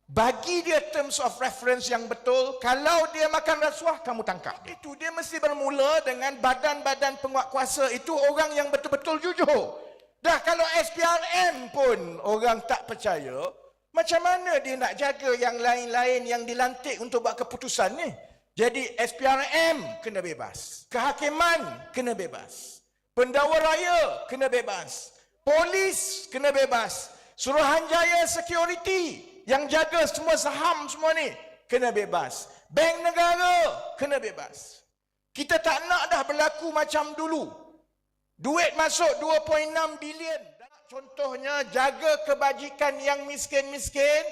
Bagi dia terms of reference yang betul. Kalau dia makan rasuah, kamu tangkap. Itu dia mesti bermula dengan badan-badan penguat kuasa. Itu orang yang betul-betul jujur. Dah kalau SPRM pun orang tak percaya, macam mana dia nak jaga yang lain-lain yang dilantik untuk buat keputusan ni? Jadi SPRM kena bebas. Kehakiman kena bebas. Pendakwa raya kena bebas. Polis kena bebas. Suruhanjaya security yang jaga semua saham semua ni kena bebas. Bank negara kena bebas. Kita tak nak dah berlaku macam dulu. Duit masuk 2.6 bilion. Contohnya jaga kebajikan yang miskin-miskin.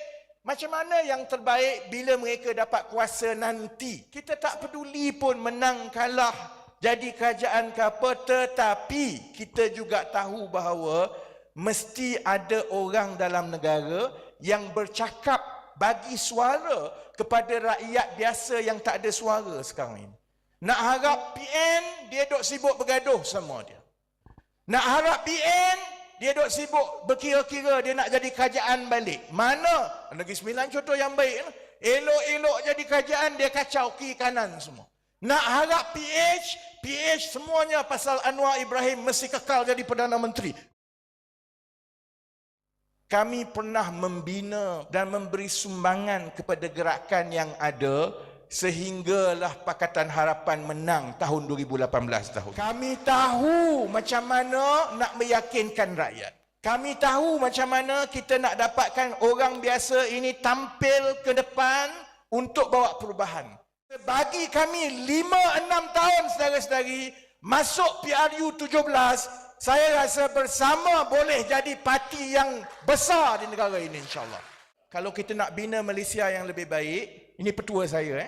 Macam mana yang terbaik bila mereka dapat kuasa nanti? Kita tak peduli pun menang kalah jadi kerajaan ke apa, tetapi kita juga tahu bahawa mesti ada orang dalam negara yang bercakap bagi suara kepada rakyat biasa yang tak ada suara sekarang ini. Nak harap PN, dia duk sibuk bergaduh sama dia. Nak harap PN, dia duk sibuk berkira-kira dia nak jadi kerajaan balik. Mana? Negeri Sembilan contoh yang baik. Elok-elok jadi kerajaan, dia kacau kiri kanan semua. Nak harap PH semuanya pasal Anwar Ibrahim mesti kekal jadi Perdana Menteri. Kami pernah membina dan memberi sumbangan kepada gerakan yang ada sehinggalah Pakatan Harapan menang tahun 2018 tahun. Kami tahu macam mana nak meyakinkan rakyat. Kami tahu macam mana kita nak dapatkan orang biasa ini tampil ke depan untuk bawa perubahan. Bagi kami 5-6 tahun saudara-saudari masuk PRU 17, saya rasa bersama boleh jadi parti yang besar di negara ini insya-Allah. Kalau kita nak bina Malaysia yang lebih baik, ini petua saya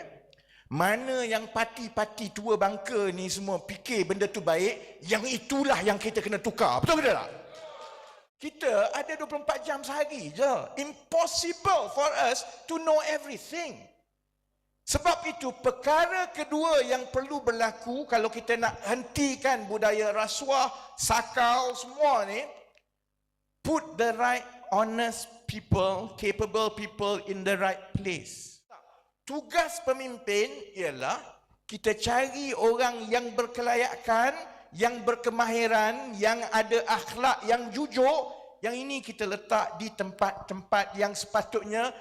mana yang parti-parti tua bangka ni semua fikir benda tu baik, yang itulah yang kita kena tukar. Betul ke tak? Kita ada 24 jam sehari je. Impossible for us to know everything. Sebab itu perkara kedua yang perlu berlaku kalau kita nak hentikan budaya rasuah, sakau semua ni, put the right honest people, capable people in the right place. Tugas pemimpin ialah kita cari orang yang berkelayakan, yang berkemahiran, yang ada akhlak, yang jujur. Yang ini kita letak di tempat-tempat yang sepatutnya.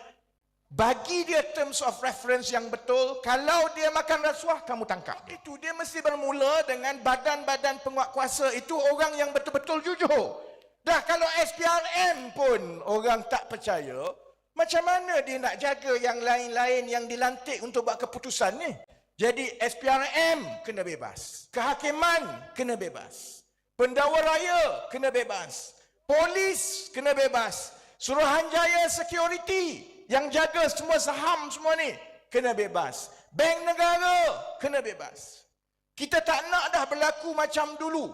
Bagi dia terms of reference yang betul. Kalau dia makan rasuah, kamu tangkap. Itu dia mesti bermula dengan badan-badan penguat kuasa. Itu orang yang betul-betul jujur. Dah kalau SPRM pun orang tak percaya, macam mana dia nak jaga yang lain-lain yang dilantik untuk buat keputusan ni? Jadi SPRM kena bebas. Kehakiman kena bebas. Pendakwa raya kena bebas. Polis kena bebas. Suruhanjaya security yang jaga semua saham semua ni kena bebas. Bank negara kena bebas. Kita tak nak dah berlaku macam dulu.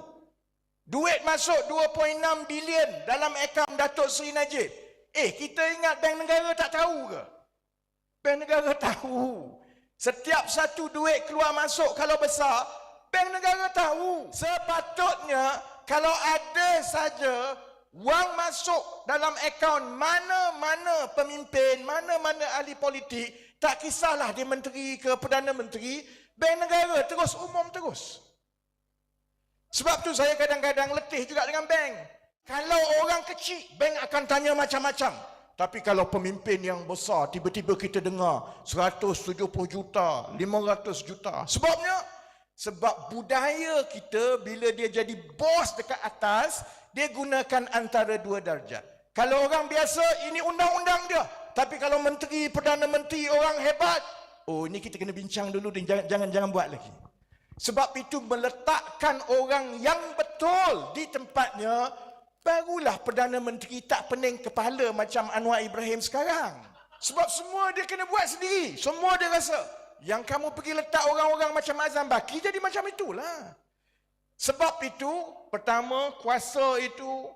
Duit masuk 2.6 bilion dalam akaun Datuk Seri Najib. Kita ingat bank negara tak tahu ke? Bank negara tahu. Setiap satu duit keluar masuk kalau besar, bank negara tahu. Sepatutnya kalau ada saja wang masuk dalam akaun mana-mana pemimpin, mana-mana ahli politik, tak kisahlah dia menteri ke Perdana Menteri, bank negara terus umum terus. Sebab tu saya kadang-kadang letih juga dengan bank. Kalau orang kecil, bank akan tanya macam-macam. Tapi kalau pemimpin yang besar, tiba-tiba kita dengar 170 juta, 500 juta. Sebabnya, sebab budaya kita bila dia jadi bos dekat atas, dia gunakan antara dua darjat. Kalau orang biasa, ini undang-undang dia. Tapi kalau menteri, Perdana Menteri, orang hebat, ini kita kena bincang dulu dan jangan buat lagi. Sebab itu meletakkan orang yang betul di tempatnya, barulah Perdana Menteri tak pening kepala macam Anwar Ibrahim sekarang. Sebab semua dia kena buat sendiri. Semua dia rasa. Yang kamu pergi letak orang-orang macam Azam Baki, jadi macam itulah. Sebab itu, pertama, kuasa itu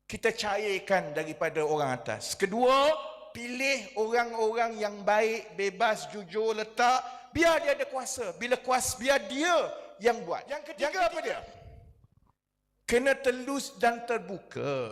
kita cairkan daripada orang atas. Kedua, pilih orang-orang yang baik, bebas, jujur, letak. Biar dia ada kuasa. Bila kuasa, biar dia yang buat. Yang ketiga apa dia? Kena telus dan terbuka.